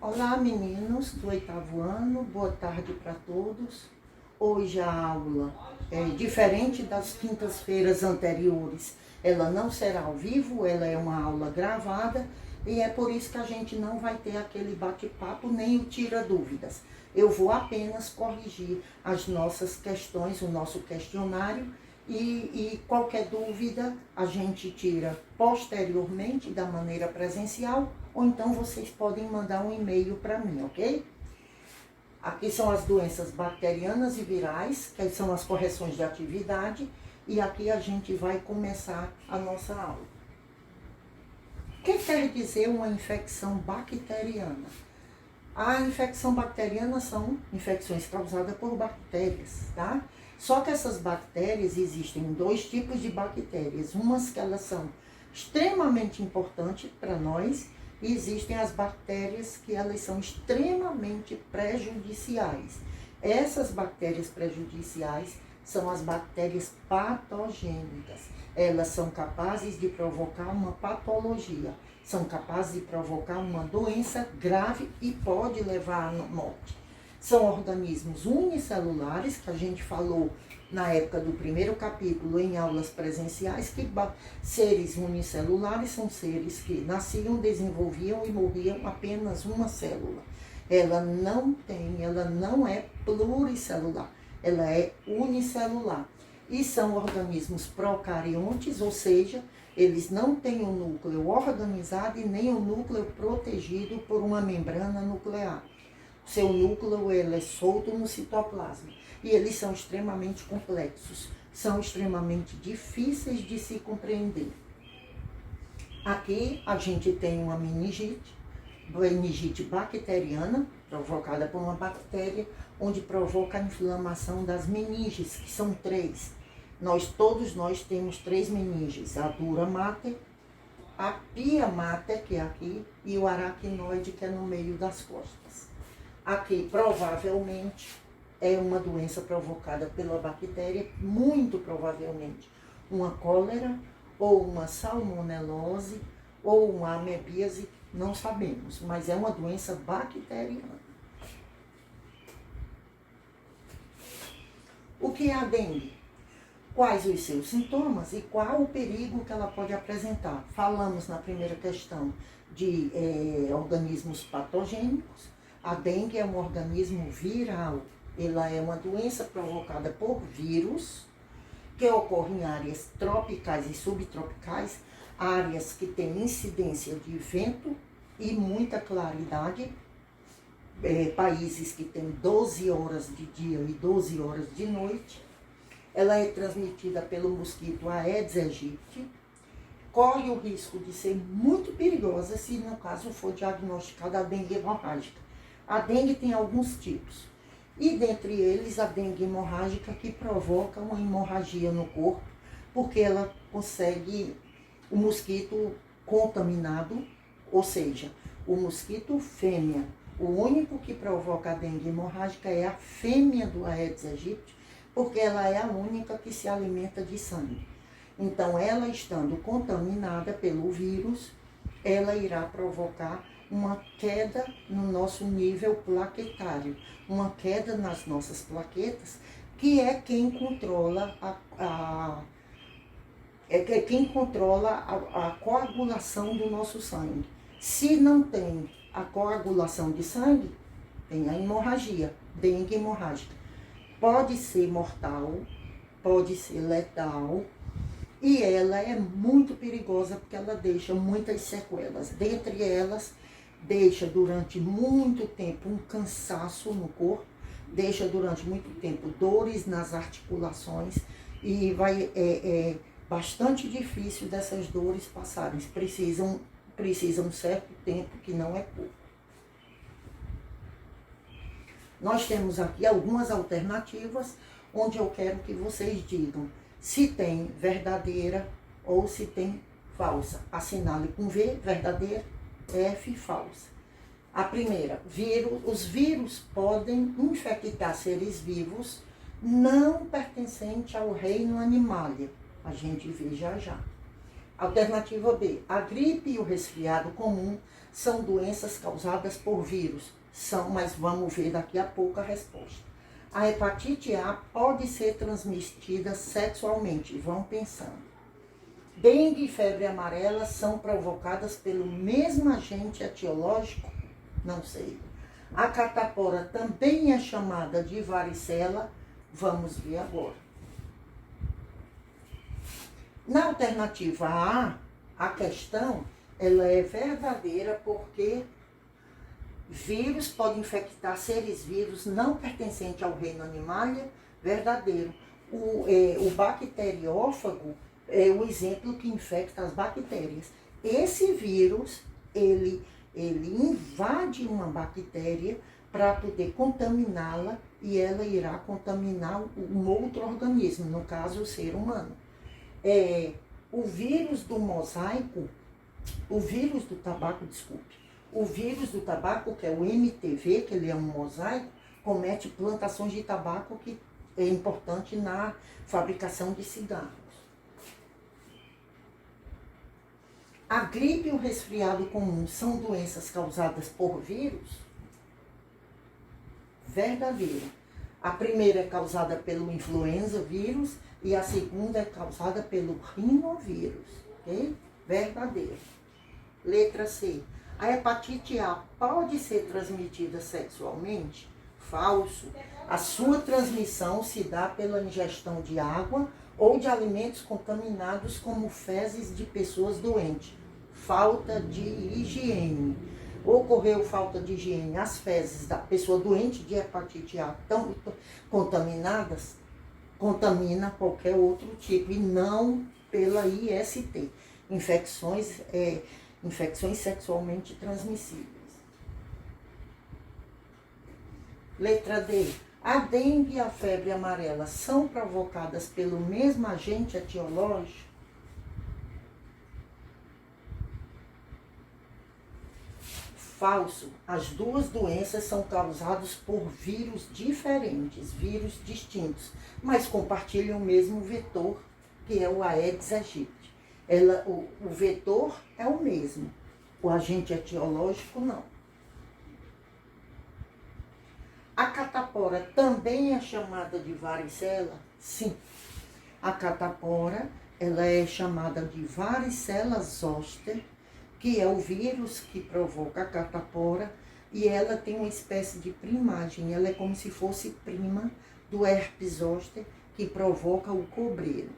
Olá meninos do 8º ano, boa tarde para todos. Hoje a aula é diferente das quintas-feiras anteriores. Ela não será ao vivo, ela é uma aula gravada e é por isso que a gente não vai ter aquele bate-papo nem o tira-dúvidas. Eu vou apenas corrigir as nossas questões, o nosso questionário e qualquer dúvida a gente tira posteriormente da maneira presencial ou então vocês podem mandar um e-mail para mim, ok? Aqui são as doenças bacterianas e virais, que são as correções de atividade, e aqui a gente vai começar a nossa aula. O que quer dizer uma infecção bacteriana? A infecção bacteriana são infecções causadas por bactérias, tá? Só que essas bactérias, existem dois tipos de bactérias. Umas que elas são extremamente importantes para nós, e existem as bactérias que elas são extremamente prejudiciais. Essas bactérias prejudiciais são as bactérias patogênicas. Elas são capazes de provocar uma patologia, são capazes de provocar uma doença grave e pode levar à morte. São organismos unicelulares, que a gente falou na época do primeiro capítulo em aulas presenciais, que seres unicelulares são seres que nasciam, desenvolviam e morriam apenas uma célula. Ela não é pluricelular, ela é unicelular. E são organismos procariontes, ou seja, eles não têm um núcleo organizado e nem um núcleo protegido por uma membrana nuclear. Seu núcleo ele é solto no citoplasma e eles são extremamente complexos, são extremamente difíceis de se compreender. Aqui a gente tem uma meningite bacteriana, provocada por uma bactéria, onde provoca a inflamação das meninges, que são 3. Todos nós temos 3 meninges, a dura mater, a pia mater, que é aqui, e o aracnoide, que é no meio das costas. Aqui, provavelmente, é uma doença provocada pela bactéria, muito provavelmente uma cólera, ou uma salmonelose, ou uma amebíase, não sabemos, mas é uma doença bacteriana. O que é a dengue? Quais os seus sintomas e qual o perigo que ela pode apresentar? Falamos na primeira questão de organismos patogênicos. A dengue é um organismo viral. Ela é uma doença provocada por vírus, que ocorre em áreas tropicais e subtropicais, áreas que têm incidência de vento e muita claridade, países que têm 12 horas de dia e 12 horas de noite. Ela é transmitida pelo mosquito Aedes aegypti, corre o risco de ser muito perigosa se, no caso, for diagnosticada a dengue hemorrágica. A dengue tem alguns tipos, e dentre eles a dengue hemorrágica, que provoca uma hemorragia no corpo, porque ela consegue o mosquito contaminado, ou seja, o mosquito fêmea. O único que provoca a dengue hemorrágica é a fêmea do Aedes aegypti, porque ela é a única que se alimenta de sangue. Então, ela estando contaminada pelo vírus, ela irá provocar uma queda no nosso nível plaquetário, uma queda nas nossas plaquetas, que é quem controla a coagulação do nosso sangue. Se não tem a coagulação de sangue, tem a hemorragia, dengue hemorrágica. Pode ser mortal, pode ser letal, e ela é muito perigosa porque ela deixa muitas sequelas. Dentre elas, deixa durante muito tempo um cansaço no corpo, deixa durante muito tempo dores nas articulações e é bastante difícil dessas dores passarem. Precisam um certo tempo, que não é pouco. Nós temos aqui algumas alternativas, onde eu quero que vocês digam se tem verdadeira ou se tem falsa. Assinale com V, verdadeira, F, falsa. A primeira, os vírus podem infectar seres vivos não pertencentes ao reino animalia. A gente vê já já. Alternativa B. A gripe e o resfriado comum são doenças causadas por vírus. São, mas vamos ver daqui a pouco a resposta. A hepatite A pode ser transmitida sexualmente. Vão pensando. Dengue e febre amarela são provocadas pelo mesmo agente etiológico? Não sei. A catapora também é chamada de varicela? Vamos ver agora. Na alternativa a questão ela é verdadeira porque vírus pode infectar seres vivos não pertencentes ao reino animalia, verdadeiro. O bacteriófago é o exemplo que infecta as bactérias. Esse vírus, ele invade uma bactéria para poder contaminá-la e ela irá contaminar um outro organismo, no caso o ser humano. O vírus do mosaico, o vírus do tabaco, o vírus do tabaco, que é o MTV, que ele é um mosaico, comete plantações de tabaco, que é importante na fabricação de cigarros. A gripe e o resfriado comum são doenças causadas por vírus? Verdadeiro. A primeira é causada pelo influenza vírus e a segunda é causada pelo rinovírus. Ok? Verdadeiro. Letra C. A hepatite A pode ser transmitida sexualmente? Falso. A sua transmissão se dá pela ingestão de água ou de alimentos contaminados como fezes de pessoas doentes. Falta de higiene. Ocorreu falta de higiene, as fezes da pessoa doente de hepatite A tão contaminadas, contamina qualquer outro tipo e não pela IST, infecções sexualmente transmissíveis. Letra D. A dengue e a febre amarela são provocadas pelo mesmo agente etiológico? Falso. As duas doenças são causadas por vírus diferentes, vírus distintos, mas compartilham o mesmo vetor, que é o Aedes aegypti. O vetor é o mesmo, o agente etiológico não. A catapora também é chamada de varicela? Sim. A catapora ela é chamada de varicela zoster, que é o vírus que provoca a catapora, e ela tem uma espécie de primagem, ela é como se fosse prima do herpes zoster, que provoca o cobreiro.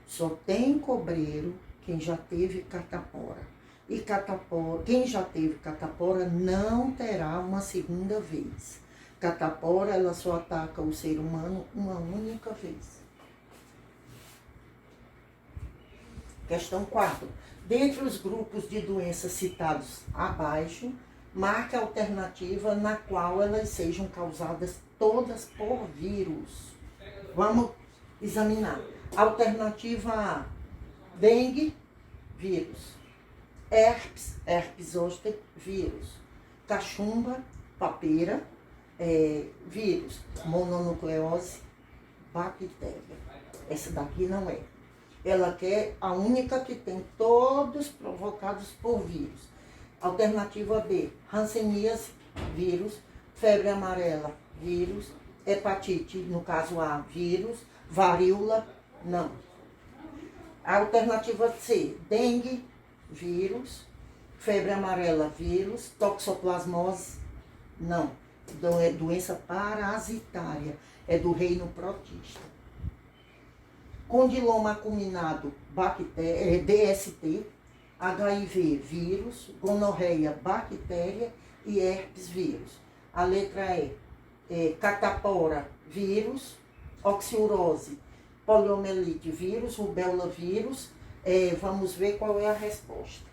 Só tem cobreiro quem já teve catapora. E quem já teve catapora não terá uma segunda vez. Catapora, ela só ataca o ser humano uma única vez. Questão 4. Dentre os grupos de doenças citados abaixo, marque a alternativa na qual elas sejam causadas todas por vírus. Vamos examinar. Alternativa A, dengue, vírus. Herpes zoster, vírus. Cachumba, papeira, vírus. Mononucleose, bactéria. Essa daqui não é. Ela quer a única que tem todos provocados por vírus. Alternativa B, hanseníase, vírus. Febre amarela, vírus. Hepatite, no caso A, vírus. Varíola, não. Alternativa C, dengue, vírus. Febre amarela, vírus. Toxoplasmose, não. Então, é doença parasitária, é do reino protista. Condiloma acuminado, DST, HIV, vírus, gonorreia, bactéria e herpes, vírus. A letra E, catapora, vírus, oxiurose, poliomielite, vírus, rubéola, vírus. Vamos ver qual é a resposta.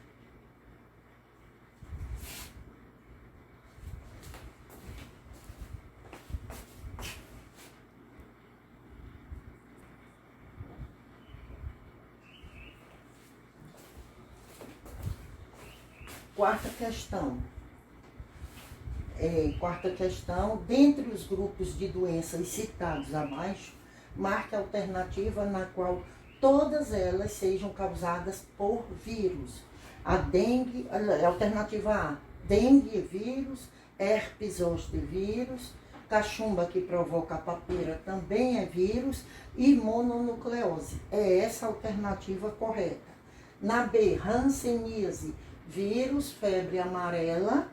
Quarta questão, dentre os grupos de doenças citados abaixo, marque a alternativa na qual todas elas sejam causadas por vírus. A dengue, alternativa A, dengue vírus, herpes zoster vírus, cachumba que provoca a papeira também é vírus e mononucleose. É essa a alternativa correta. Na B, hanseníase, vírus, febre amarela,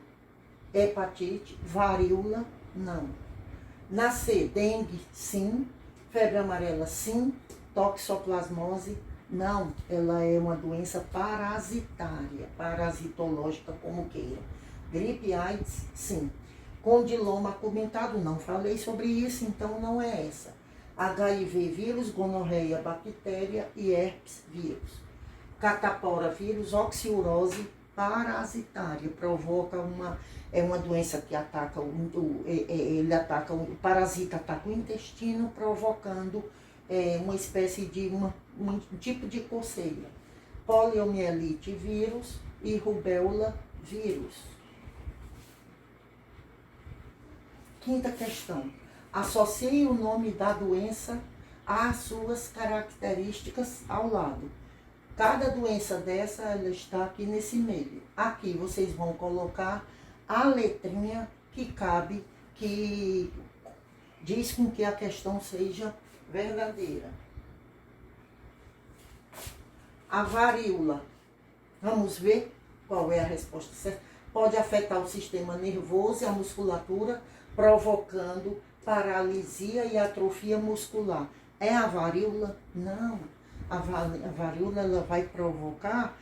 hepatite, varíola, não. Na C, dengue, sim, febre amarela, sim, toxoplasmose, não. Ela é uma doença parasitária, parasitológica, como queira. Gripe, AIDS, sim. Condiloma acumentado, não falei sobre isso, então não é essa. HIV vírus, gonorreia bactéria e herpes vírus. Catapora vírus, oxiurose parasitária, provoca uma doença que ataca o parasita ataca o intestino, provocando uma espécie de um tipo de coceira. Poliomielite vírus e rubéola vírus. Quinta questão. Associe o nome da doença às suas características ao lado. Cada doença dessa, ela está aqui nesse meio. Aqui vocês vão colocar a letrinha que cabe, que diz com que a questão seja verdadeira. A varíola. Vamos ver qual é a resposta certa. Pode afetar o sistema nervoso e a musculatura, provocando paralisia e atrofia muscular. É a varíola? Não. A varíola ela vai provocar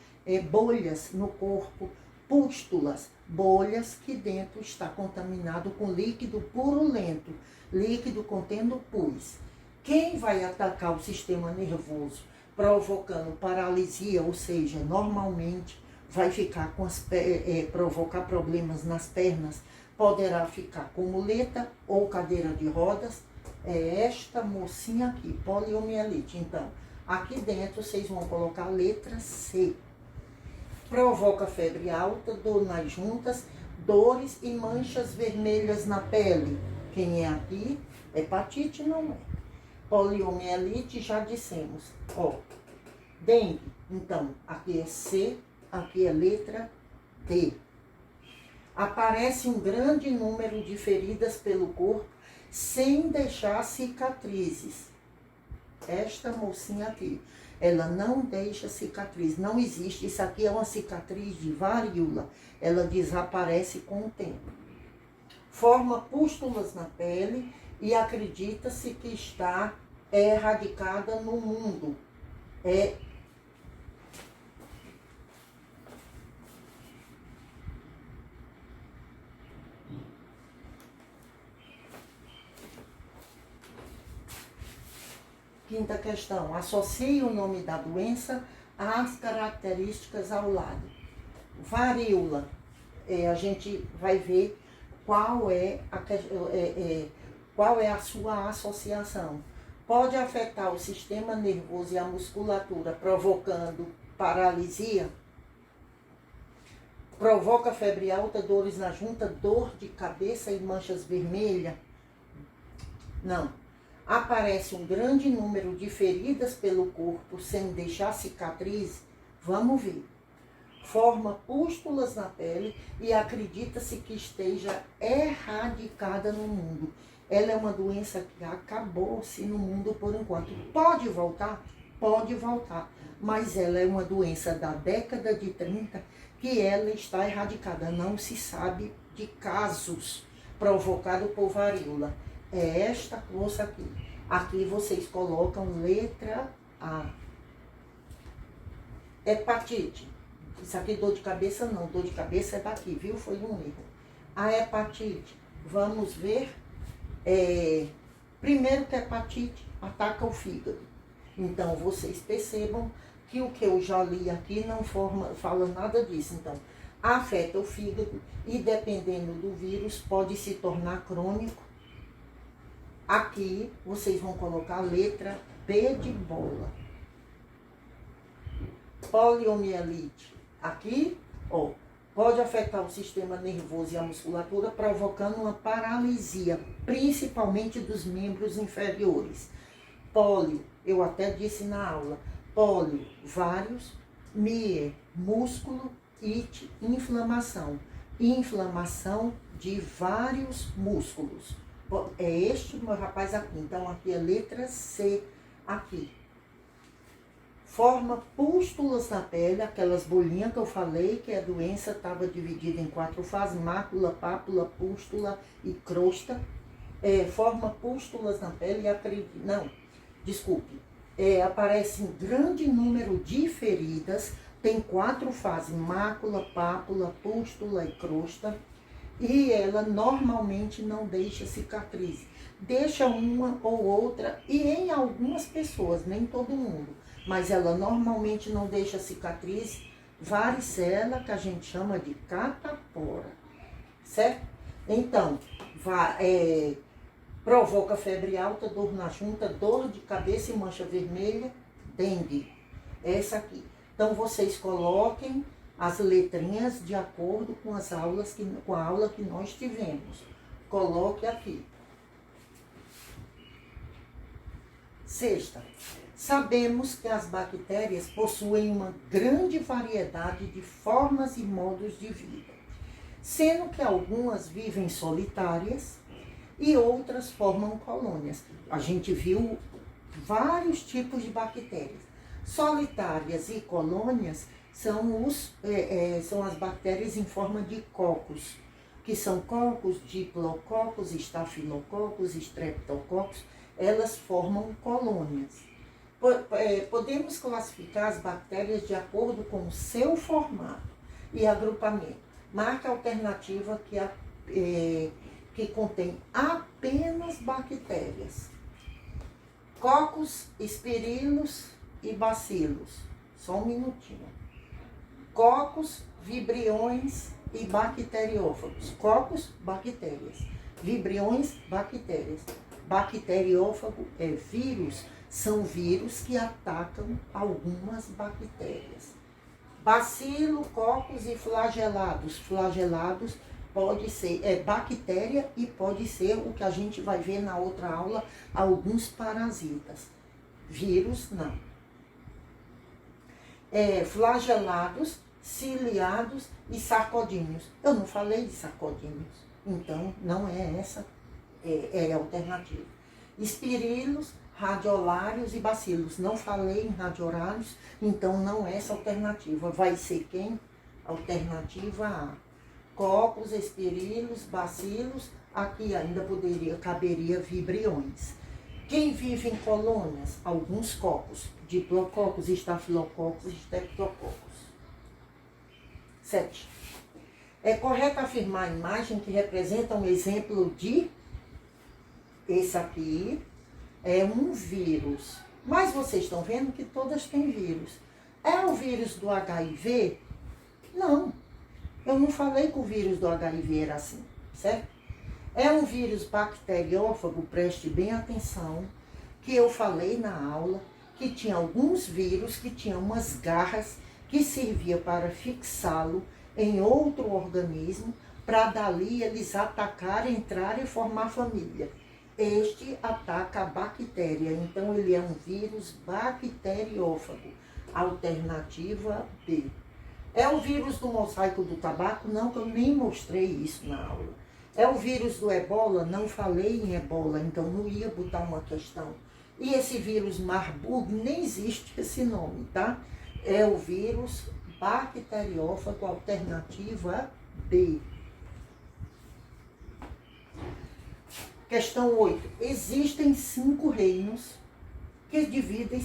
bolhas no corpo, pústulas, bolhas que dentro está contaminado com líquido purulento, líquido contendo pus. Quem vai atacar o sistema nervoso, provocando paralisia, ou seja, normalmente vai ficar provocar problemas nas pernas, poderá ficar com muleta ou cadeira de rodas, é esta mocinha aqui, poliomielite. Então, aqui dentro vocês vão colocar a letra C. Provoca febre alta, dor nas juntas, dores e manchas vermelhas na pele. Quem é aqui? Hepatite não é. Poliomielite, já dissemos. Ó, dengue. Então, aqui é C, aqui é letra D. Aparece um grande número de feridas pelo corpo sem deixar cicatrizes. Esta mocinha aqui, ela não deixa cicatriz, não existe. Isso aqui é uma cicatriz de varíola, ela desaparece com o tempo. Forma pústulas na pele e acredita-se que está erradicada no mundo. Quinta questão. Associe o nome da doença às características ao lado. Varíola. A gente vai ver qual é a sua associação. Pode afetar o sistema nervoso e a musculatura, provocando paralisia. Provoca febre alta, dores na junta, dor de cabeça e manchas vermelhas. Não. Aparece um grande número de feridas pelo corpo sem deixar cicatriz. Vamos ver. Forma pústulas na pele e acredita-se que esteja erradicada no mundo. Ela é uma doença que acabou-se no mundo por enquanto. Pode voltar? Pode voltar. Mas ela é uma doença da década de 30 que ela está erradicada. Não se sabe de casos provocados por varíola. É esta moça aqui. Aqui vocês colocam letra A. Hepatite. Isso aqui dor de cabeça não. Dor de cabeça é daqui, viu? Foi um erro. A hepatite. Vamos ver. Primeiro que a hepatite ataca o fígado. Então, vocês percebam que o que eu já li aqui não fala nada disso. Então, afeta o fígado e, dependendo do vírus, pode se tornar crônico. Aqui, vocês vão colocar a letra B de bola. Poliomielite. Aqui, ó, pode afetar o sistema nervoso e a musculatura, provocando uma paralisia, principalmente dos membros inferiores. Polio eu até disse na aula, pólio, vários, mie, músculo, it, inflamação. Inflamação de vários músculos. É este meu rapaz aqui. Então, aqui é letra C, aqui. Forma pústulas na pele, aquelas bolinhas que eu falei, que a doença estava dividida em 4 fases, mácula, pápula, pústula e crosta. Forma pústulas na pele e aparece um grande número de feridas, tem 4 fases, mácula, pápula, pústula e crosta, e ela normalmente não deixa cicatriz. Deixa uma ou outra, e em algumas pessoas, nem todo mundo, mas ela normalmente não deixa cicatriz, varicela, que a gente chama de catapora, certo? Então, provoca febre alta, dor na junta, dor de cabeça e mancha vermelha, dengue. Essa aqui. Então, vocês coloquem as letrinhas de acordo com com a aula que nós tivemos. Coloque aqui. Sexta. Sabemos que as bactérias possuem uma grande variedade de formas e modos de vida, sendo que algumas vivem solitárias e outras formam colônias. A gente viu vários tipos de bactérias. Solitárias e colônias são as bactérias em forma de cocos, que são cocos, diplococos, estafilococos, streptococos. Elas formam colônias. Podemos classificar as bactérias de acordo com o seu formato e agrupamento. Marca a alternativa que contém apenas bactérias. Cocos, espirilos e bacilos. Só um minutinho. Cocos, vibriões e bacteriófagos. Cocos, bactérias. Vibriões, bactérias. Bacteriófago é vírus. São vírus que atacam algumas bactérias. Bacilo, cocos e flagelados. Flagelados pode ser bactéria e pode ser o que a gente vai ver na outra aula, alguns parasitas. Vírus, não. Flagelados, ciliados e sarcodíneos. Eu não falei de sarcodíneos, então não é essa a alternativa. Espirilos, radiolários e bacilos. Não falei em radiolários, então não é essa alternativa. Vai ser quem? Alternativa A. Cocos, espirilos, bacilos, aqui ainda caberia vibriões. Quem vive em colônias? Alguns cocos, diplococos, estafilococos e streptococos. 7. É correto afirmar a imagem que representa um exemplo de... Esse aqui é um vírus. Mas vocês estão vendo que todas têm vírus. É o vírus do HIV? Não. Eu não falei que o vírus do HIV era assim, certo? É um vírus bacteriófago, preste bem atenção, que eu falei na aula, que tinha alguns vírus que tinham umas garras que servia para fixá-lo em outro organismo, para dali eles atacarem, entrarem e formar família. Este ataca a bactéria, então ele é um vírus bacteriófago. Alternativa B. É o vírus do mosaico do tabaco? Não, que eu nem mostrei isso na aula. É o vírus do ebola? Não falei em ebola, então não ia botar uma questão. E esse vírus Marburg, nem existe esse nome, tá? É o vírus bacteriófago, alternativa B. Questão 8. Existem 5 reinos que dividem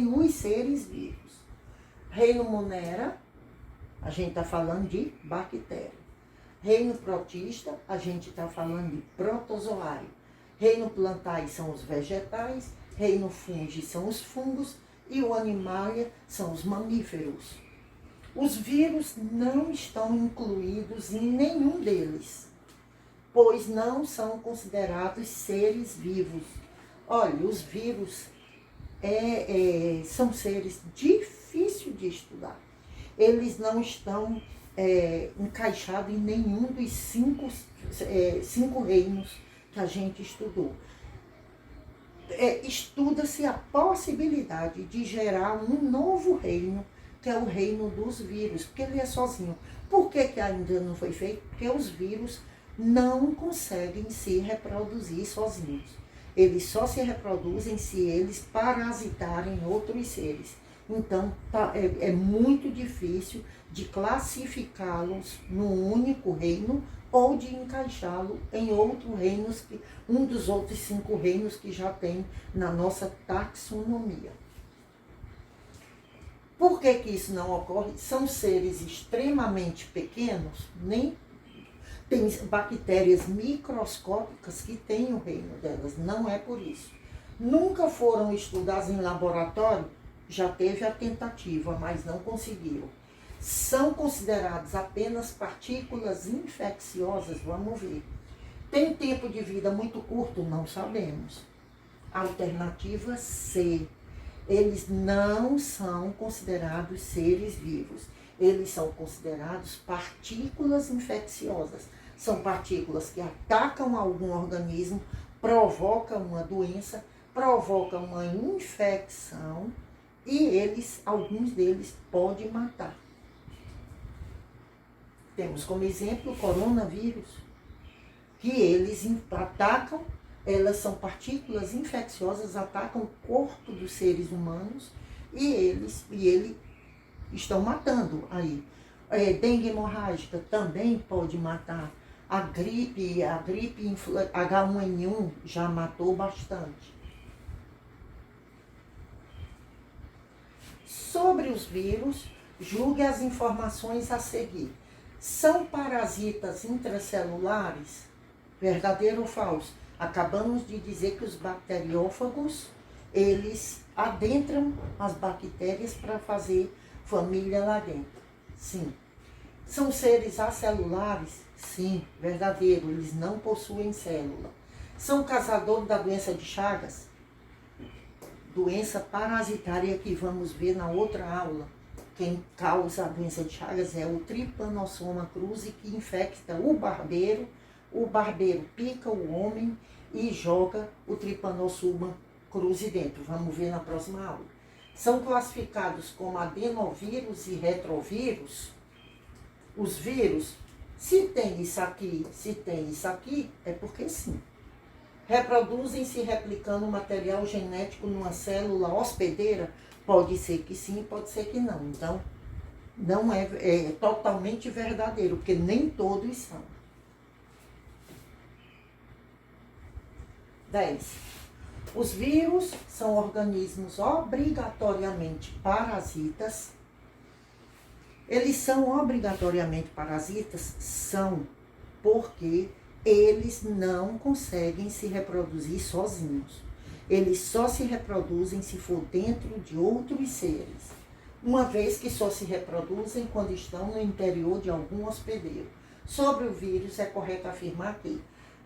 os seres vivos. Reino Monera, a gente está falando de bactéria. Reino Protista, a gente está falando de protozoário. Reino Plantae são os vegetais, Reino Fungi são os fungos e o Animalia são os mamíferos. Os vírus não estão incluídos em nenhum deles, pois não são considerados seres vivos. Olha, os vírus são seres difíceis de estudar. Eles não estão encaixados em nenhum dos 5 reinos que a gente estudou. estuda-se a possibilidade de gerar um novo reino, que é o reino dos vírus, porque ele é sozinho. Por que ainda não foi feito? Porque os vírus não conseguem se reproduzir sozinhos. Eles só se reproduzem se eles parasitarem outros seres. Então, é muito difícil de classificá-los num único reino ou de encaixá-lo em outros reinos, um dos outros 5 reinos que já tem na nossa taxonomia. Por que isso não ocorre? São seres extremamente pequenos, nem tem bactérias microscópicas que têm o reino delas, não é por isso. Nunca foram estudados em laboratório, já teve a tentativa, mas não conseguiram. São considerados apenas partículas infecciosas, vamos ver. Tem tempo de vida muito curto? Não sabemos. Alternativa C. Eles não são considerados seres vivos. Eles são considerados partículas infecciosas. São partículas que atacam algum organismo, provocam uma doença, provocam uma infecção e alguns deles podem matar. Temos como exemplo o coronavírus, que eles atacam, elas são partículas infecciosas, atacam o corpo dos seres humanos e eles estão matando aí. Dengue hemorrágica também pode matar. A gripe H1N1 já matou bastante. Sobre os vírus, julgue as informações a seguir. São parasitas intracelulares? Verdadeiro ou falso? Acabamos de dizer que os bacteriófagos, eles adentram as bactérias para fazer família lá dentro. Sim. São seres acelulares? Sim, verdadeiro. Eles não possuem célula. São causadores da doença de Chagas? Doença parasitária que vamos ver na outra aula. Quem causa a doença de Chagas é o Trypanosoma cruzi, que infecta o barbeiro. O barbeiro pica o homem e joga o Trypanosoma cruzi dentro. Vamos ver na próxima aula. São classificados como adenovírus e retrovírus. Os vírus, se tem isso aqui, é porque sim. Reproduzem-se replicando material genético numa célula hospedeira? Pode ser que sim, pode ser que não. Então, não é totalmente verdadeiro, porque nem todos são. 10. Os vírus são organismos obrigatoriamente parasitas. Eles são obrigatoriamente parasitas? São, porque eles não conseguem se reproduzir sozinhos. Eles só se reproduzem se for dentro de outros seres, uma vez que só se reproduzem quando estão no interior de algum hospedeiro. Sobre o vírus, é correto afirmar que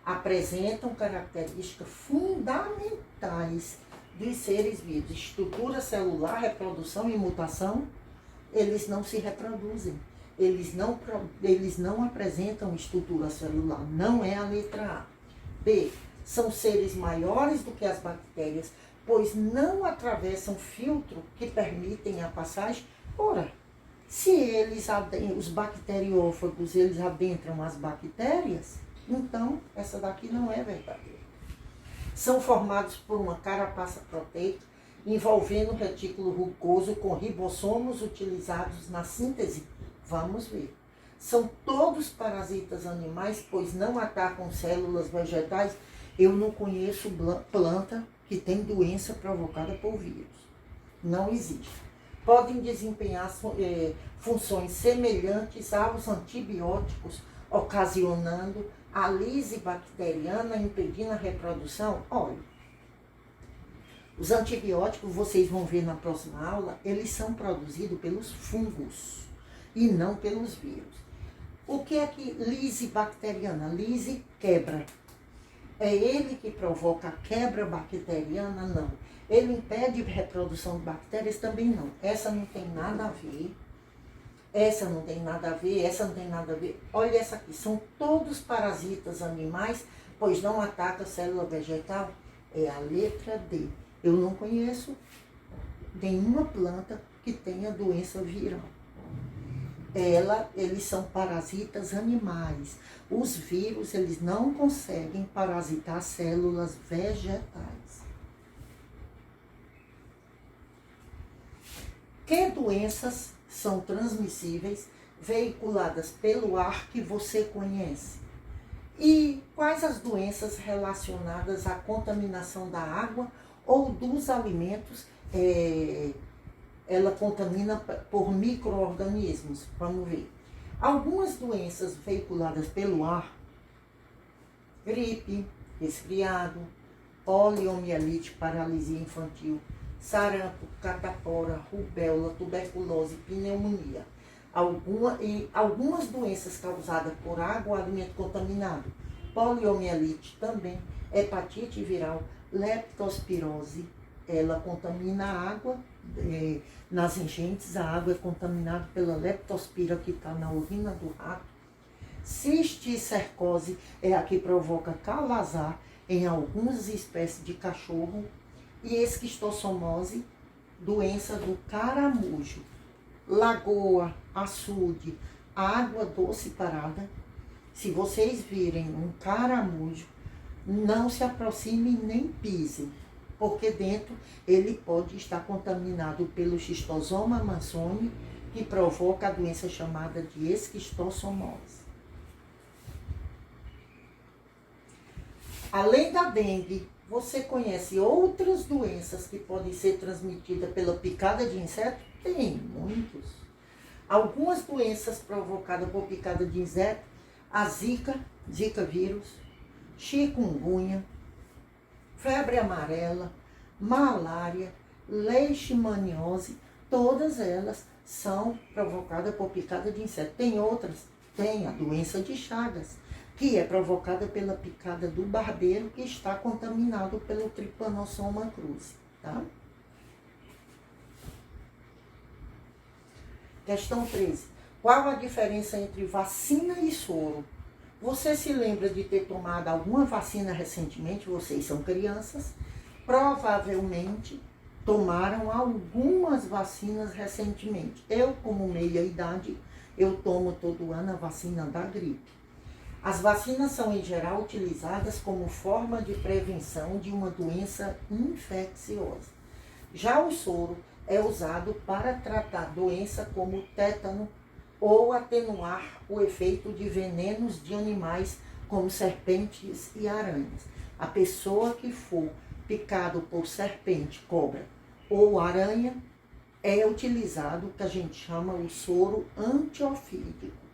apresentam características fundamentais dos seres vivos: estrutura celular, reprodução e mutação. Eles não se reproduzem, eles não apresentam estrutura celular, não é a letra A. B. São seres maiores do que as bactérias, pois não atravessam filtro que permitem a passagem. Ora, se os bacteriófagos, eles adentram as bactérias, então essa daqui não é verdadeira. São formados por uma carapaça proteica, envolvendo o retículo rugoso com ribossomos utilizados na síntese. Vamos ver. São todos parasitas animais, pois não atacam células vegetais. Eu não conheço planta que tem doença provocada por vírus. Não existe. Podem desempenhar funções semelhantes aos antibióticos, ocasionando a lise bacteriana, impedindo a reprodução. Olha, os antibióticos, vocês vão ver na próxima aula, eles são produzidos pelos fungos e não pelos vírus. O que é que lise bacteriana? Lise quebra. É ele que provoca a quebra bacteriana? Não. Ele impede a reprodução de bactérias? Também não. Essa não tem nada a ver. Essa não tem nada a ver, essa não tem nada a ver. Olha essa aqui, são todos parasitas animais, pois não ataca a célula vegetal. É a letra D. Eu não conheço nenhuma planta que tenha doença viral. Eles são parasitas animais. Os vírus, eles não conseguem parasitar células vegetais. Que doenças são transmissíveis, veiculadas pelo ar que você conhece? E quais as doenças relacionadas à contaminação da água ou dos alimentos? Ela contamina por micro-organismos. Vamos ver. Algumas doenças veiculadas pelo ar, gripe, resfriado, poliomielite, paralisia infantil, sarampo, catapora, rubéola, tuberculose, pneumonia. Algumas doenças causadas por água ou alimento contaminado, poliomielite também, hepatite viral, leptospirose, ela contamina a água, nas enchentes a água é contaminada pela leptospira que está na urina do rato. Cisticercose é a que provoca calazar em algumas espécies de cachorro. E esquistossomose, doença do caramujo. Lagoa, açude, água doce parada. Se vocês virem um caramujo, não se aproximem nem pisem, porque dentro ele pode estar contaminado pelo Schistosoma mansoni, que provoca a doença chamada de esquistossomose. Além da dengue, você conhece outras doenças que podem ser transmitidas pela picada de inseto? Tem muitos. Algumas doenças provocadas por picada de inseto, a Zika vírus, chikungunya, febre amarela, malária, leishmaniose, todas elas são provocadas por picada de inseto. Tem outras? Tem a doença de Chagas, que é provocada pela picada do barbeiro, que está contaminado pelo Trypanosoma cruzi, tá? Questão 13. Qual a diferença entre vacina e soro? Você se lembra de ter tomado alguma vacina recentemente? Vocês são crianças, provavelmente tomaram algumas vacinas recentemente. Eu, como meia-idade, eu tomo todo ano a vacina da gripe. As vacinas são, em geral, utilizadas como forma de prevenção de uma doença infecciosa. Já o soro é usado para tratar doença como tétano ou atenuar o efeito de venenos de animais como serpentes e aranhas. A pessoa que for picado por serpente, cobra ou aranha, é utilizado o que a gente chama o soro antiofídico.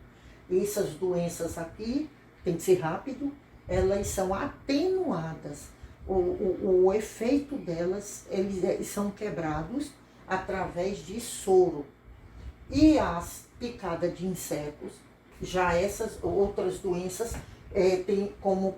Essas doenças aqui, tem que ser rápido, elas são atenuadas. O efeito delas, eles são quebrados através de soro. E as picadas de insetos, já essas outras doenças, têm como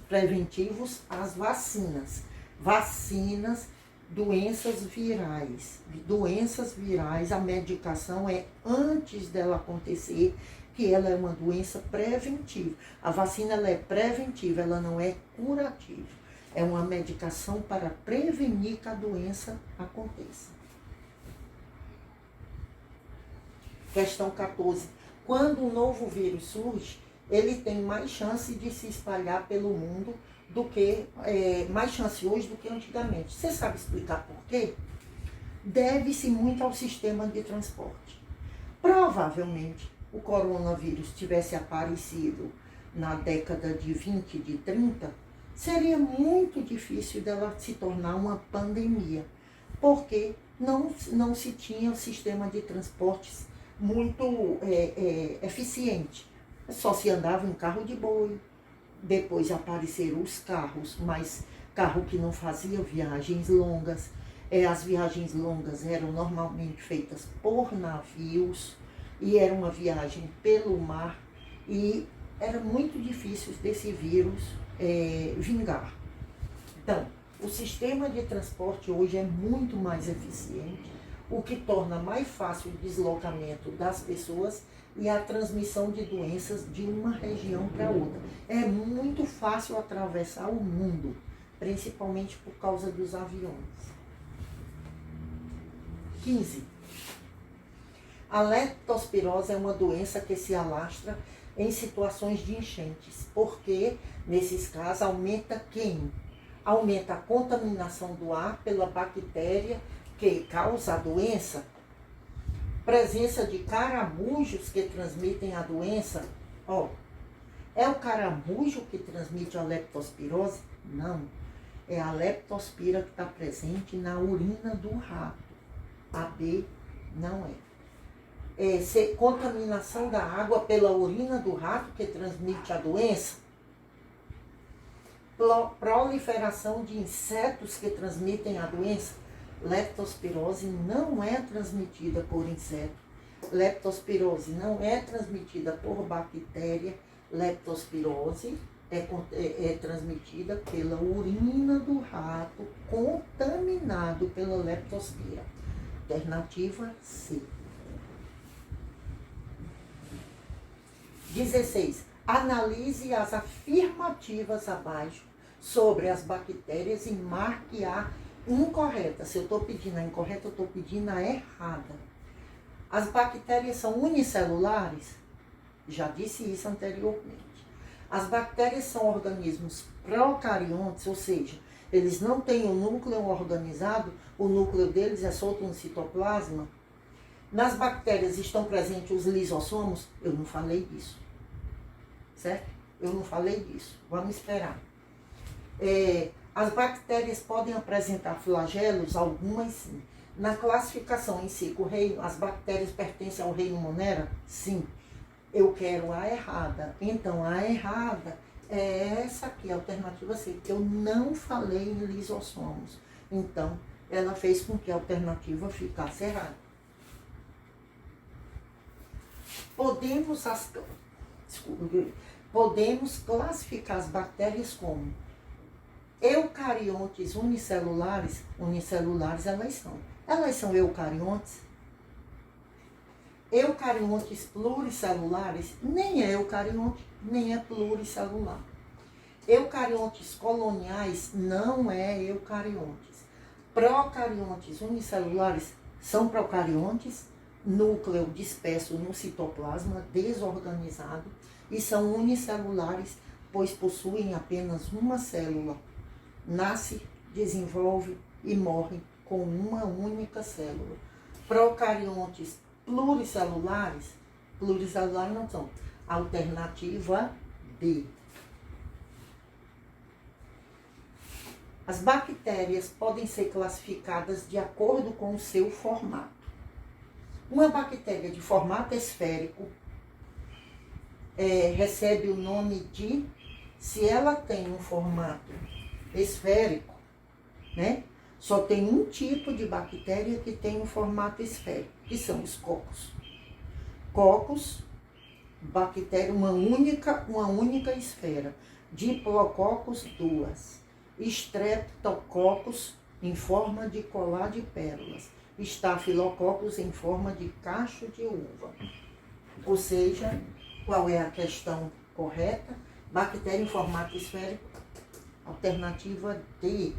preventivos as vacinas. Vacinas, doenças virais. Doenças virais, a medicação é antes dela acontecer, que ela é uma doença preventiva. A vacina ela é preventiva, ela não é curativa. É uma medicação para prevenir que a doença aconteça. Questão 14. Quando um novo vírus surge, ele tem mais chance de se espalhar pelo mundo do que, mais chance hoje do que antigamente. Você sabe explicar por quê? Deve-se muito ao sistema de transporte. Provavelmente, o coronavírus tivesse aparecido na década de 20, de 30, seria muito difícil dela se tornar uma pandemia, porque não se tinha um sistema de transportes muito eficiente. Só se andava em carro de boi, depois apareceram os carros, mas carro que não fazia viagens longas. As viagens longas eram normalmente feitas por navios, e era uma viagem pelo mar, e era muito difícil desse vírus vingar. Então, o sistema de transporte hoje é muito mais eficiente, o que torna mais fácil o deslocamento das pessoas e a transmissão de doenças de uma região para outra. É muito fácil atravessar o mundo principalmente por causa dos aviões. 15. A leptospirose é uma doença que se alastra em situações de enchentes, porque, nesses casos, aumenta quem? Aumenta a contaminação do ar pela bactéria que causa a doença, presença de caramujos que transmitem a doença. É o caramujo que transmite a leptospirose? Não. É a leptospira que está presente na urina do rato. A B não é. Contaminação da água pela urina do rato que transmite a doença. Proliferação de insetos que transmitem a doença. Leptospirose não é transmitida por inseto. Leptospirose não é transmitida por bactéria. Leptospirose é transmitida pela urina do rato contaminado pela leptospira. Alternativa C. 16. Analise as afirmativas abaixo sobre as bactérias e marque a incorreta. Se eu estou pedindo a incorreta, eu estou pedindo a errada. As bactérias são unicelulares? Já disse isso anteriormente. As bactérias são organismos procariontes, ou seja, eles não têm um núcleo organizado, o núcleo deles é solto no citoplasma. Nas bactérias estão presentes os lisossomos? Eu não falei disso. Certo? Eu não falei disso. Vamos esperar. As bactérias podem apresentar flagelos? Algumas sim. Na classificação em si, as bactérias pertencem ao reino Monera? Sim. Eu quero a errada. Então, a errada é essa aqui, a alternativa C. Eu não falei em lisossomos. Então, ela fez com que a alternativa ficasse errada. Podemos classificar as bactérias como eucariontes unicelulares. Unicelulares elas são. Elas são eucariontes. Eucariontes pluricelulares, nem é eucarionte, nem é pluricelular. Eucariontes coloniais não é eucariontes. Procariontes unicelulares são procariontes, núcleo disperso no citoplasma, desorganizado, e são unicelulares, pois possuem apenas uma célula. Nasce, desenvolve e morre com uma única célula. Procariontes pluricelulares não são. Alternativa D. As bactérias podem ser classificadas de acordo com o seu formato. Uma bactéria de formato esférico recebe o nome de, se ela tem um formato esférico, né? Só tem um tipo de bactéria que tem um formato esférico, que são os cocos. Cocos, bactéria, uma única esfera. Diplococos, duas. Streptococcus, em forma de colar de pérolas. Staphylococcus, em forma de cacho de uva. Ou seja, qual é a questão correta? Bactéria em formato esférico. Alternativa D.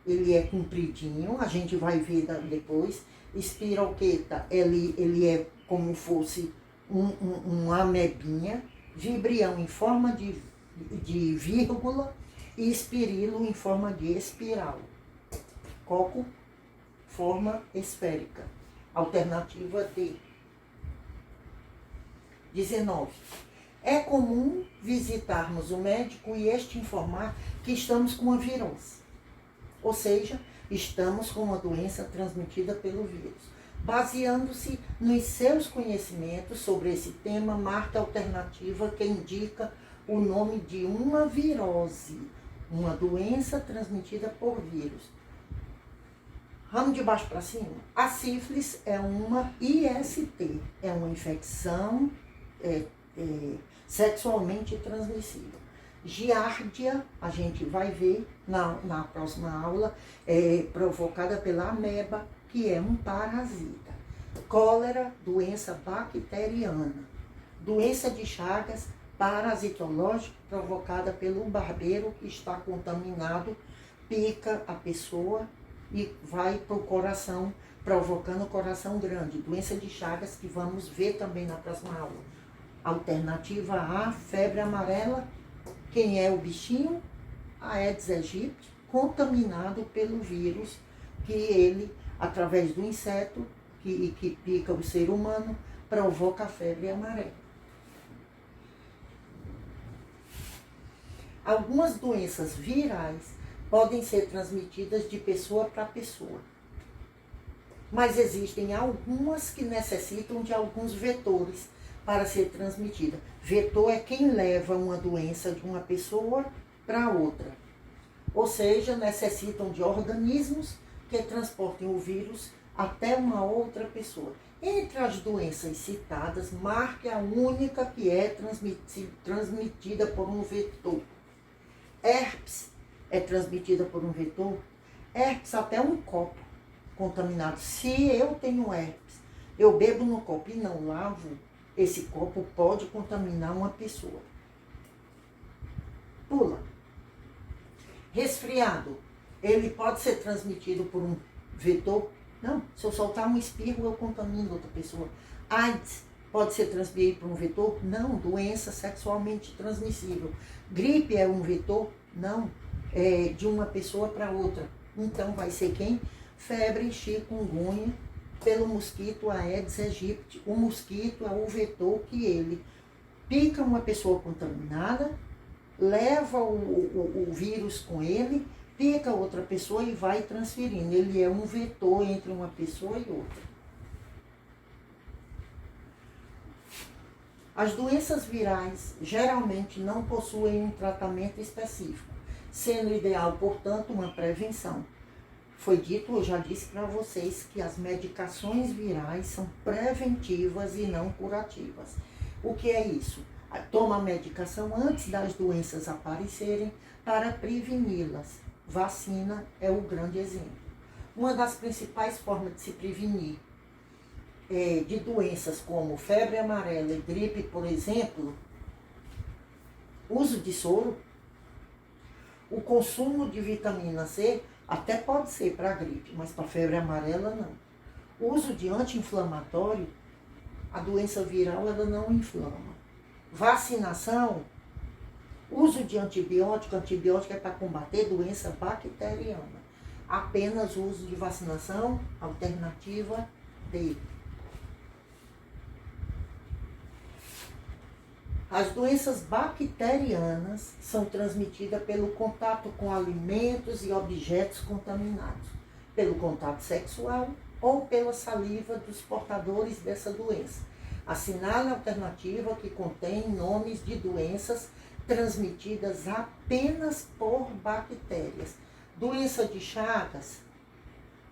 Ele é compridinho, a gente vai ver depois. Espiroqueta, ele é como fosse um amebinha. Vibrião em forma de vírgula e espirilo em forma de espiral. Coco, forma esférica. Alternativa D. 19. É comum visitarmos o médico e este informar que estamos com uma virose. Ou seja, estamos com uma doença transmitida pelo vírus. Baseando-se nos seus conhecimentos sobre esse tema, marque a alternativa que indica o nome de uma virose, uma doença transmitida por vírus. Vamos de baixo para cima? A sífilis é uma IST, é uma infecção sexualmente transmissível. Giardia, a gente vai ver na próxima aula, é provocada pela ameba, que é um parasita. Cólera, doença bacteriana. Doença de Chagas, parasitológica provocada pelo barbeiro que está contaminado, pica a pessoa e vai para o coração, provocando coração grande. Doença de Chagas, que vamos ver também na próxima aula. Alternativa A, febre amarela. Quem é o bichinho? A Aedes aegypti, contaminado pelo vírus, que ele, através do inseto que pica o ser humano, provoca a febre amarela. Algumas doenças virais podem ser transmitidas de pessoa para pessoa, mas existem algumas que necessitam de alguns vetores para ser transmitida. Vetor é quem leva uma doença de uma pessoa para outra, ou seja, necessitam de organismos que transportem o vírus até uma outra pessoa. Entre as doenças citadas, marque a única que é transmitida por um vetor. Herpes é transmitida por um vetor. Herpes, até um copo contaminado. Se eu tenho herpes, eu bebo no copo e não lavo, esse copo pode contaminar uma pessoa. Pula. Resfriado, ele pode ser transmitido por um vetor? Não, se eu soltar um espirro, eu contamino outra pessoa. AIDS pode ser transmitido por um vetor? Não, doença sexualmente transmissível. Gripe é um vetor? Não, é de uma pessoa para outra. Então vai ser quem? Febre chikungunya pelo mosquito Aedes aegypti. O mosquito é o vetor que ele pica uma pessoa contaminada, leva o vírus com ele, pica outra pessoa e vai transferindo. Ele é um vetor entre uma pessoa e outra. As doenças virais geralmente não possuem um tratamento específico, sendo ideal, portanto, uma prevenção. Foi dito, eu já disse para vocês, que as medicações virais são preventivas e não curativas. O que é isso? Toma a medicação antes das doenças aparecerem para preveni-las. Vacina é o grande exemplo. Uma das principais formas de se prevenir de doenças como febre amarela e gripe, por exemplo, uso de soro, o consumo de vitamina C, até pode ser para gripe, mas para febre amarela não. O uso de anti-inflamatório, a doença viral ela não inflama. Vacinação, uso de antibiótico é para combater doença bacteriana. Apenas o uso de vacinação, alternativa D. As doenças bacterianas são transmitidas pelo contato com alimentos e objetos contaminados, pelo contato sexual ou pela saliva dos portadores dessa doença. Assinale a alternativa que contém nomes de doenças transmitidas apenas por bactérias. Doença de Chagas.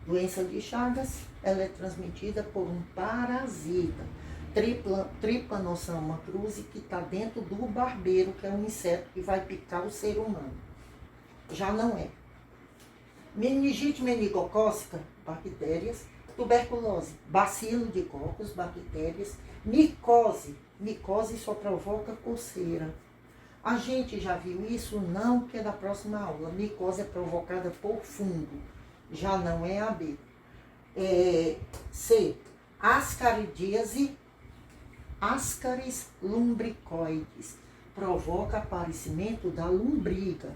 Doença de Chagas, ela é transmitida por um parasita. Trypanosoma cruzi, que está dentro do barbeiro, que é um inseto que vai picar o ser humano. Já não é. Meningite meningocócica, bactérias. Tuberculose, bacilo de cocos, bactérias. Micose, micose só provoca coceira. A gente já viu isso? Não, que é da próxima aula. Micose é provocada por fungo, já não é AB. C, ascaridíase, Ascaris lumbricoides, provoca aparecimento da lombriga.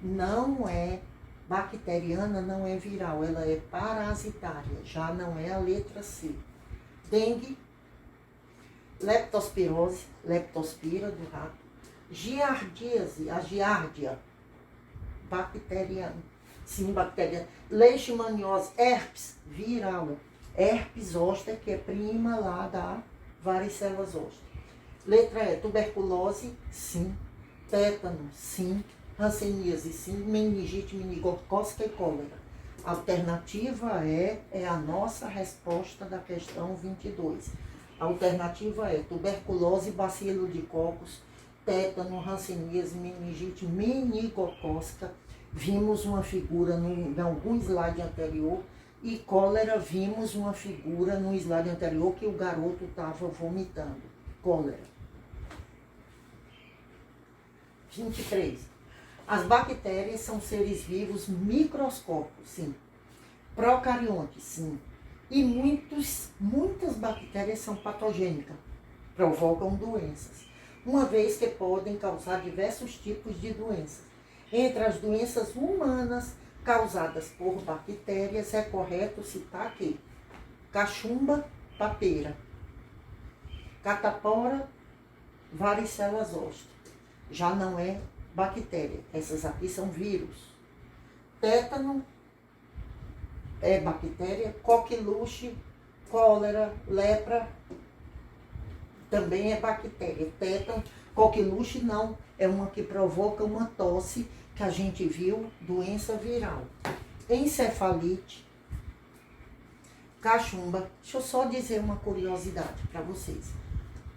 Não é bacteriana, não é viral, ela é parasitária, já não é a letra C. Dengue, leptospirose, leptospira do rato. Giardíase, a giardia, bacteriana, sim, bacteriana. Leishmaniose, herpes, viral. Herpes zoster, que é prima lá da varicela zoster. Letra E, tuberculose, sim. Tétano, sim. Hanseníase, sim. Meningite meningocócica e cólera. Alternativa é a nossa resposta da questão 22. Alternativa é tuberculose, bacilo de cocos, tétano, hanseníase, meningite meningocócica. Vimos uma figura em algum slide anterior. E cólera, vimos uma figura no slide anterior que o garoto estava vomitando. Cólera. 23. As bactérias são seres vivos microscópicos, sim. Procariontes, sim. E muitas bactérias são patogênicas, provocam doenças, uma vez que podem causar diversos tipos de doenças. Entre as doenças humanas causadas por bactérias, é correto citar aqui: cachumba, papeira, catapora, varicela zoster. Já não é bactéria, essas aqui são vírus. Tétano é bactéria, coqueluche, cólera, lepra, também é bactéria. Tétano, coqueluche não, é uma que provoca uma tosse, que a gente viu, doença viral. Encefalite, cachumba. Deixa eu só dizer uma curiosidade para vocês.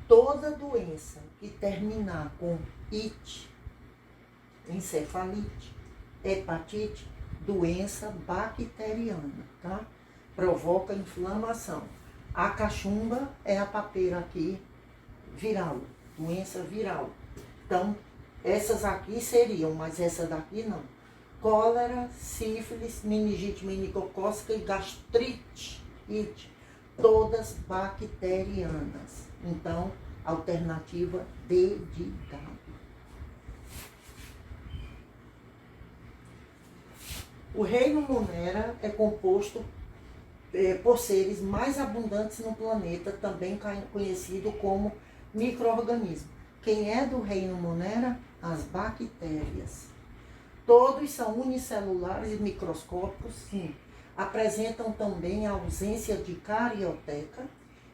Toda doença que terminar com it, encefalite, hepatite, doença bacteriana, tá? Provoca inflamação. A cachumba é a papeira aqui, viral, doença viral. Então, essas aqui seriam, mas essa daqui não. Cólera, sífilis, meningite meningocócica e gastrite, todas bacterianas. Então, alternativa D de dado. O reino Monera é composto por seres mais abundantes no planeta, também conhecido como micro-organismo. Quem é do reino Monera? As bactérias. Todos são unicelulares e microscópicos, sim. Apresentam também a ausência de carioteca,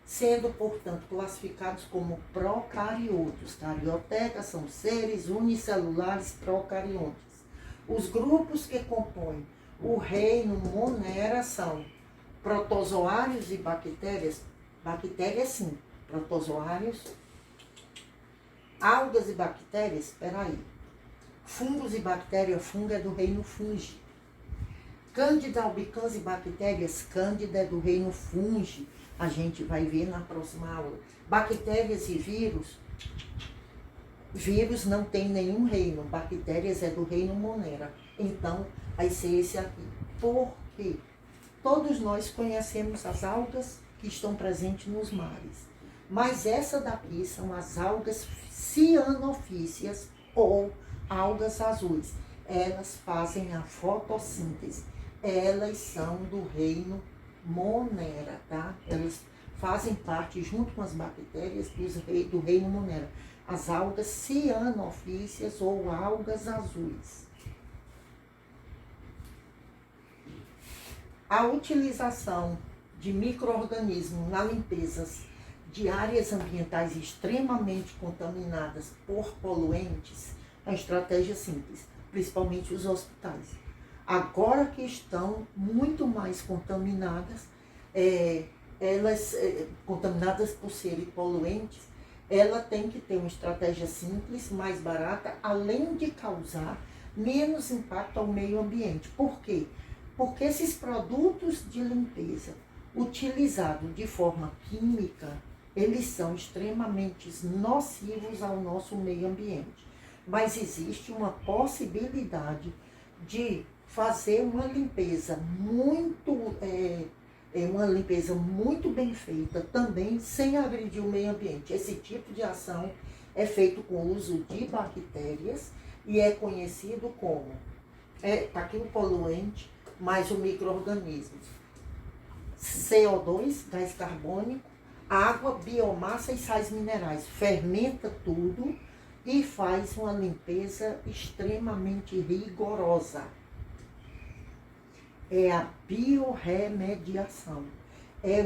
sendo, portanto, classificados como procariotos. Carioteca são seres unicelulares procariontes. Os grupos que compõem o reino Monera são protozoários e bactérias. Bactérias, sim. Protozoários. Algas e bactérias, espera aí. Fungos e bactérias, fungo é do reino Fungi. Cândida albicans e bactérias, Cândida é do reino Fungi. A gente vai ver na próxima aula. Bactérias e vírus. Vírus não tem nenhum reino. Bactérias é do reino Monera. Então, vai ser esse aqui. Por quê? Todos nós conhecemos as algas que estão presentes nos mares. Mas essa daqui são as algas cianofícias ou algas azuis. Elas fazem a fotossíntese. Elas são do reino Monera, tá? Elas fazem parte, junto com as bactérias, do reino Monera. As algas cianofícias ou algas azuis. A utilização de micro-organismos na limpeza de áreas ambientais extremamente contaminadas por poluentes é uma estratégia simples, principalmente os hospitais. Agora que estão muito mais contaminadas, contaminadas por serem poluentes, ela tem que ter uma estratégia simples, mais barata, além de causar menos impacto ao meio ambiente. Por quê? Porque esses produtos de limpeza utilizados de forma química, eles são extremamente nocivos ao nosso meio ambiente. Mas existe uma possibilidade de fazer uma limpeza muito bem feita também, sem agredir o meio ambiente. Esse tipo de ação é feito com o uso de bactérias e é conhecido como, tá aqui o poluente, mais o micro-organismo. CO2, gás carbônico, água, biomassa e sais minerais. Fermenta tudo e faz uma limpeza extremamente rigorosa. É a biorremediação. É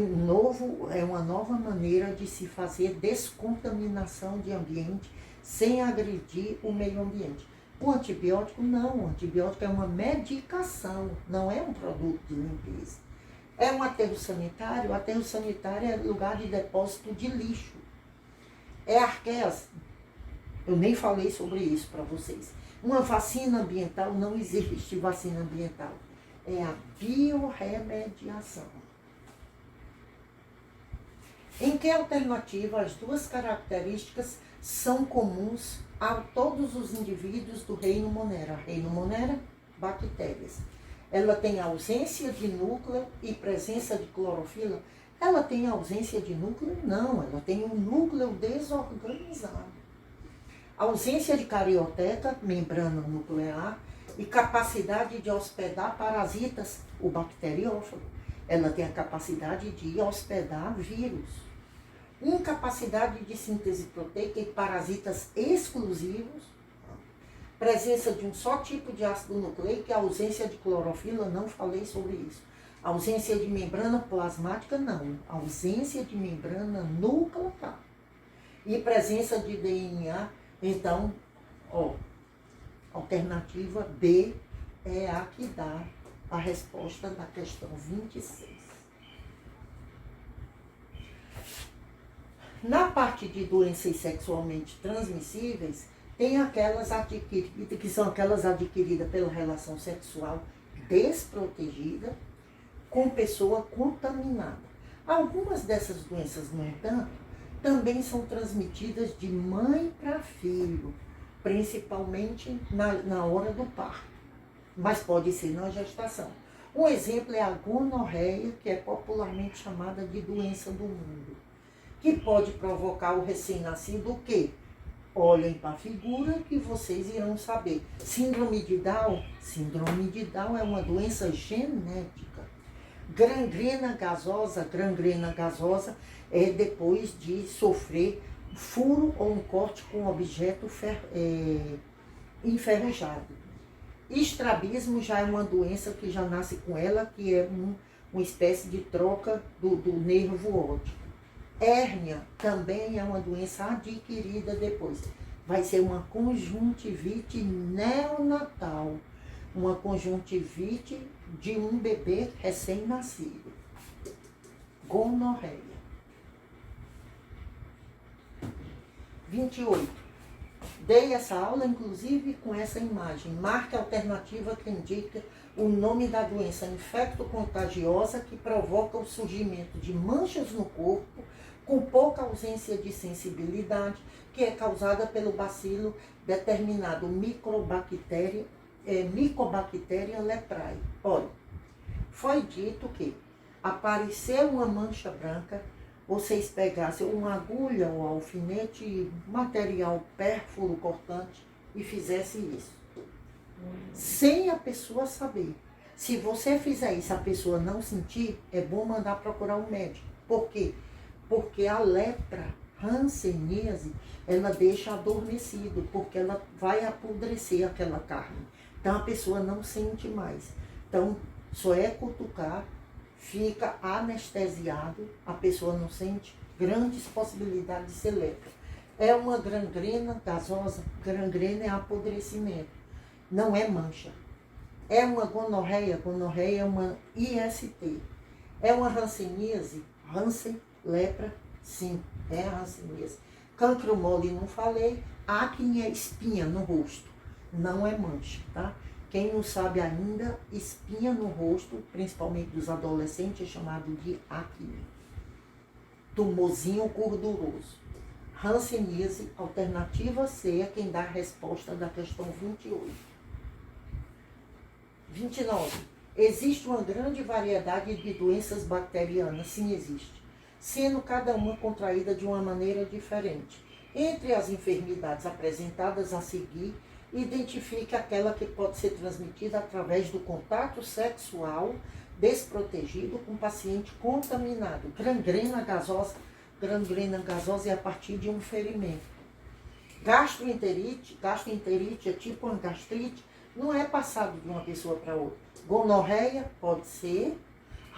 uma nova maneira de se fazer descontaminação de ambiente sem agredir o meio ambiente. O antibiótico não, o antibiótico é uma medicação, não é um produto de limpeza. É um aterro sanitário, o aterro sanitário é lugar de depósito de lixo. É arqueias, eu nem falei sobre isso para vocês. Uma vacina ambiental, não existe vacina ambiental. É a biorremediação. Em que alternativa as duas características são comuns a todos os indivíduos do reino Monera. Reino Monera, bactérias. Ela tem ausência de núcleo e presença de clorofila. Ela tem ausência de núcleo? Não, ela tem um núcleo desorganizado. Ausência de carioteca, membrana nuclear, e capacidade de hospedar parasitas, o bacteriófago. Ela tem a capacidade de hospedar vírus. Incapacidade de síntese proteica e parasitas exclusivos. Presença de um só tipo de ácido nucleico e ausência de clorofila, não falei sobre isso. Ausência de membrana plasmática, não. Ausência de membrana nuclear. E presença de DNA, então, alternativa B é a que dá a resposta da questão 26. Na parte de doenças sexualmente transmissíveis, tem aquelas adquiridas, que são aquelas adquiridas pela relação sexual desprotegida com pessoa contaminada. Algumas dessas doenças, no entanto, também são transmitidas de mãe para filho, principalmente na hora do parto, mas pode ser na gestação. Um exemplo é a gonorreia, que é popularmente chamada de doença do mundo, que pode provocar o recém-nascido o quê? Olhem para a figura que vocês irão saber. Síndrome de Down? Síndrome de Down é uma doença genética. Gangrena gasosa é depois de sofrer furo ou um corte com um objeto enferrujado. Estrabismo já é uma doença que já nasce com ela, que é uma espécie de troca do nervo óptico. Hérnia também é uma doença adquirida depois. Vai ser uma conjuntivite neonatal, uma conjuntivite de um bebê recém-nascido. Gonorreia. 28. Dei essa aula, inclusive, com essa imagem. Marque a alternativa que indica o nome da doença infecto-contagiosa que provoca o surgimento de manchas no corpo com pouca ausência de sensibilidade, que é causada pelo bacilo determinado Mycobacteria leprae. Olha, foi dito que apareceu uma mancha branca, vocês pegassem uma agulha ou alfinete, material pérfuro cortante e fizessem isso. Sem a pessoa saber. Se você fizer isso, a pessoa não sentir, é bom mandar procurar um médico. Por quê? Porque a lepra, hanseníase, ela deixa adormecido, porque ela vai apodrecer aquela carne. Então a pessoa não sente mais. Então só é cutucar, fica anestesiado, a pessoa não sente, grandes possibilidades de ser lepra. É uma gangrena gasosa, gangrena é apodrecimento, não é mancha. É uma gonorreia é uma IST. É uma hanseníase, Hansen, lepra, sim, é a hanseníase. Cancro mole, não falei. Acne é espinha no rosto, não é mancha, tá? Quem não sabe ainda, espinha no rosto, principalmente dos adolescentes, é chamado de acne. Tumorzinho gorduroso. Hanseníase, alternativa C, é quem dá a resposta da questão 28. 29. Existe uma grande variedade de doenças bacterianas, sim existe, sendo cada uma contraída de uma maneira diferente. Entre as enfermidades apresentadas a seguir, identifique aquela que pode ser transmitida através do contato sexual desprotegido com paciente contaminado. Gangrena gasosa é a partir de um ferimento. Gastroenterite é tipo uma gastrite, não é passado de uma pessoa para outra. Gonorreia pode ser,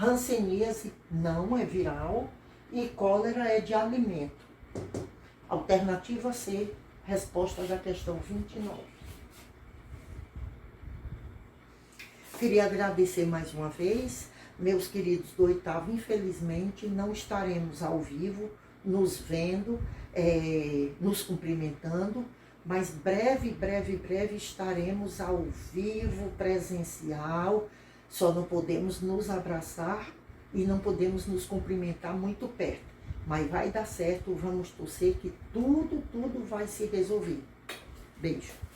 hanseníase não é viral e cólera é de alimento. Alternativa C, resposta da questão 29. Queria agradecer mais uma vez, meus queridos do oitavo, infelizmente não estaremos ao vivo, nos vendo, nos cumprimentando, mas breve estaremos ao vivo, presencial, só não podemos nos abraçar e não podemos nos cumprimentar muito perto. Mas vai dar certo, vamos torcer que tudo vai se resolver. Beijo.